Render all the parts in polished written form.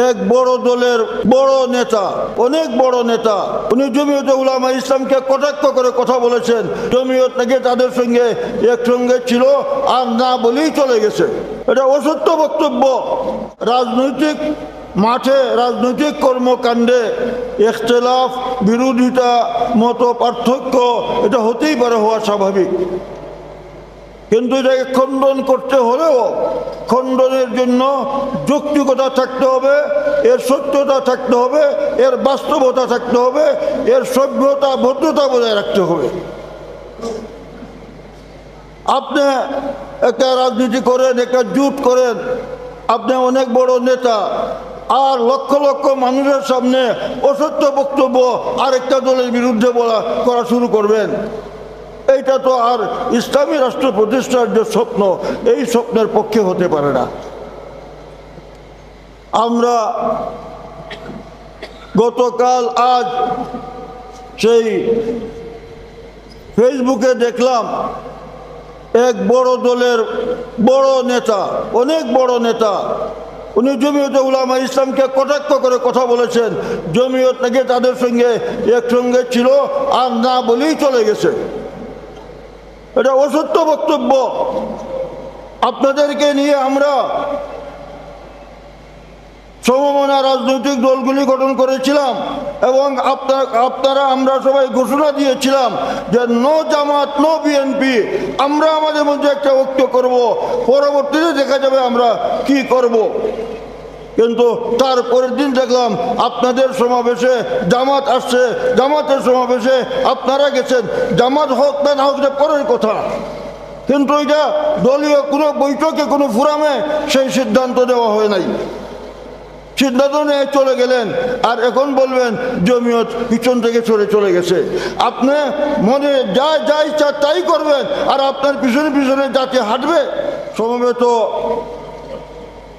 এক বড় দলের বড় নেতা, অনেক বড় নেতা, উনি জমিয়তে উলামা ইসলামকে কটাক্ষ করে কথা বলেছেন। জমিয়ত নাকি তাদের সঙ্গে একসঙ্গে ছিল আর না বলেই চলে গেছে। এটা অসত্য বক্তব্য। রাজনৈতিক মাঠে, রাজনৈতিক কর্মকাণ্ডে ইখতিলাফ, বিরোধিতা, মত পার্থক্য এটা হতেই পারে, হওয়া স্বাভাবিক। কিন্তু এটাকে খণ্ডন করতে হলেও খণ্ডনের জন্য যৌক্তিকতা থাকতে হবে, এর সত্যতা থাকতে হবে, এর বাস্তবতা থাকতে হবে, এর সভ্যতা ভদ্রতা বজায় রাখতে হবে। আপনি একটা রাজনীতি করেন, একটা জোট করেন, আপনি অনেক বড় নেতা, আর লক্ষ লক্ষ মানুষের সামনে অসত্য বক্তব্য আরেকটা দলের বিরুদ্ধে করা শুরু করবেন। এইটা তো আর ইসলামী রাষ্ট্র প্রতিষ্ঠার যে স্বপ্ন, এই স্বপ্নের পক্ষে হতে পারে না। আমরা গতকাল আজ সেই ফেসবুকে দেখলাম এক বড় দলের বড় নেতা, অনেক বড় নেতা, উনি জমিয়তে উলামা ইসলামকে কটাক্ষ করে কথা বলেছেন। জমিয়ত নাকি তাদের সঙ্গে একসঙ্গে ছিল আর না বলেই চলে গেছে। এটা অসত্য বক্তব্য। আপনাদেরকে নিয়ে আমরা সমমনা রাজনৈতিক দলগুলি গঠন করেছিলাম এবং আপনারা আমরা সবাই ঘোষণা দিয়েছিলাম যে নো জামাত, নো বিএনপি। আমরা আমাদের মধ্যে একটা ঐক্য করব, পরবর্তীতে দেখা যাবে আমরা কি করব। কিন্তু তারপরের দিন দেখলাম আপনাদের সমাবেশে জামাত আসছে, জামাতের সমাবেশে আপনারা গেছেন। জামাত হোক না না হোক পরের কথা, কিন্তু এটা দলীয় কোনো বৈঠকে, কোনো ফোরামে সেই সিদ্ধান্ত দেওয়া হয় নাই। সিদ্ধান্ত নিয়ে চলে গেলেন, আর এখন বলবেন জমিয়ত পিছন থেকে চলে গেছে। আপনি মনে যা ইচ্ছা তাই করবেন, আর আপনার পিছনে পিছনে জাতি হাঁটবে। সমবেত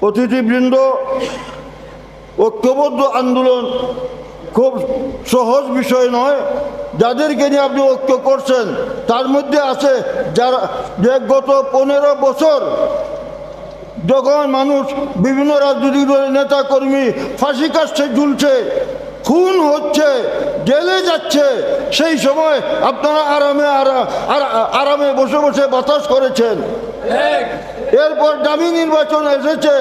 অতিথিবৃন্দ, ঐক্যবদ্ধ আন্দোলন খুব সহজ বিষয় নয়। যাদেরকে নিয়ে আপনি ঐক্য করছেন তার মধ্যে আছে যারা যে গত 15 বছর যখন মানুষ বিভিন্ন রাজনৈতিক দলের নেতা কর্মী ফাঁসি কাটছে, ঝুলছে, খুন হচ্ছে, জেলে যাচ্ছে, সেই সময় আপনারা আরামে বসে বসে বাতাস করেছেন। এরপর দামি নির্বাচন এসেছে,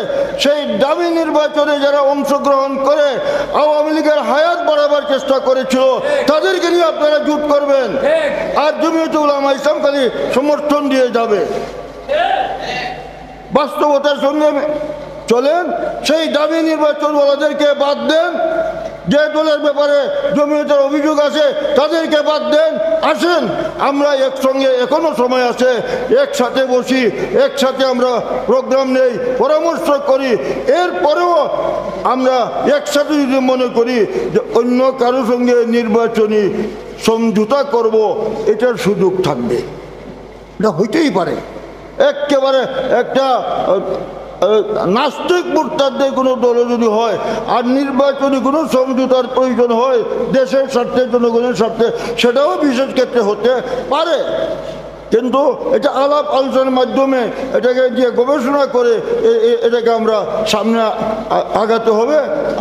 সেই দামি নির্বাচনে যারা অংশগ্রহণ করে আওয়ামী লীগের হায়াত বাড়াবার চেষ্টা করেছিল, তাদেরকে নিয়ে আপনারা জোট করবেন, আর জমিয়তে উলামা ইসলাম খালি সমর্থন দিয়ে যাবে। বাস্তবতার সঙ্গে চলেন। সেই দামি নির্বাচন ওদেরকে বাদ দেন, যে দলের ব্যাপারে জমিয়তের অভিযোগ আছে তাদেরকে বাদ দেন। আসেন আমরা একসঙ্গে, এখনো সময় আছে, একসাথে বসি, একসাথে আমরা প্রোগ্রাম নেই, পরামর্শ করি। এরপরেও আমরা একসাথে যদি মনে করি যে অন্য কারোর সঙ্গে নির্বাচনী সমঝোতা করব, এটার সুযোগ থাকবে। এটা হইতেই পারে। একেবারে একটা নাস্তিক মুরতাদদের কোনো দলে যদি হয় আর নির্বাচনী কোনো সমঝোতার প্রয়োজন হয় দেশের স্বার্থে, জনগণের স্বার্থে, সেটাও বিশেষ ক্ষেত্রে হতে পারে। কিন্তু এটা আলাপ আলোচনার মাধ্যমে এটাকে দিয়ে গবেষণা করে এটাকে আমরা সামনে আগাতে হবে।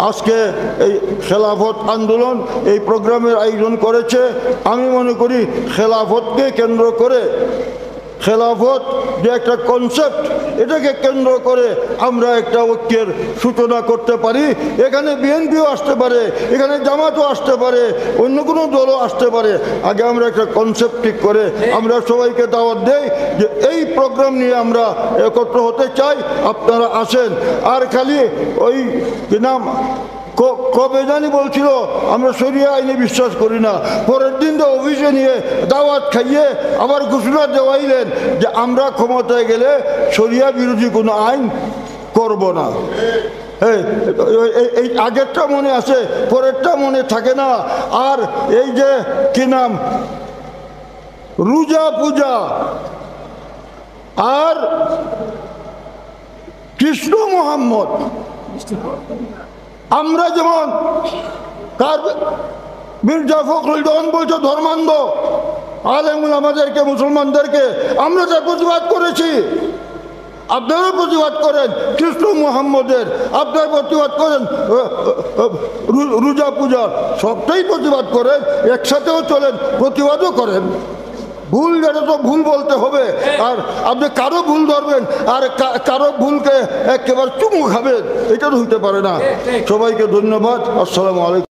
আজকে এই খেলাফত আন্দোলন এই প্রোগ্রামের আয়োজন করেছে। আমি মনে করি খেলাফতকে কেন্দ্র করে, খেলাফত যে একটা কনসেপ্ট, এটাকে কেন্দ্র করে আমরা একটা ঐক্যের সূচনা করতে পারি। এখানে বিএনপিও আসতে পারে, এখানে জামাতও আসতে পারে, অন্য কোনো দলও আসতে পারে। আগে আমরা একটা কনসেপ্ট ঠিক করে আমরা সবাইকে দাওয়াত দেই যে এই প্রোগ্রাম নিয়ে আমরা একত্র হতে চাই, আপনারা আসেন। আর খালি ওই কি নাম কবে জানি বলছিল আমরা শরিয়া আইনে বিশ্বাস করি না, পরের দিন তো অফিসে নিয়ে দাওয়াত খাইয়ে আবার ঘোষণা দেওয়াইলেন যে আমরা ক্ষমতায় গেলে শরিয়া বিরোধী কোনো আইন করব না। এই আগেরটা মনে আছে, পরেরটা মনে থাকে না। আর এই যে কি নাম রোজা পূজা আর কৃষ্ণ মোহাম্মদ, আমরা যেমন মির্জা ফখরুল যখন বলছে ধর্মান্ধ আলেমুল আমাদেরকে, মুসলমানদেরকে, আমরা তার প্রতিবাদ করেছি। আপনারাও প্রতিবাদ করেন কৃষ্ণ মোহাম্মদের, আপনারা প্রতিবাদ করেন রোজা পূজার, সবটাই প্রতিবাদ করেন, একসাথেও চলেন, প্রতিবাদও করেন। ভুল যেটা তো ভুল বলতে হবে, আর আপনি কারো ভুল ধরবেন আর কারো ভুলকে একেবারে চুমু খাবেন, এটা তো হইতে পারে না। সবাইকে ধন্যবাদ। আসসালামু আলাইকুম।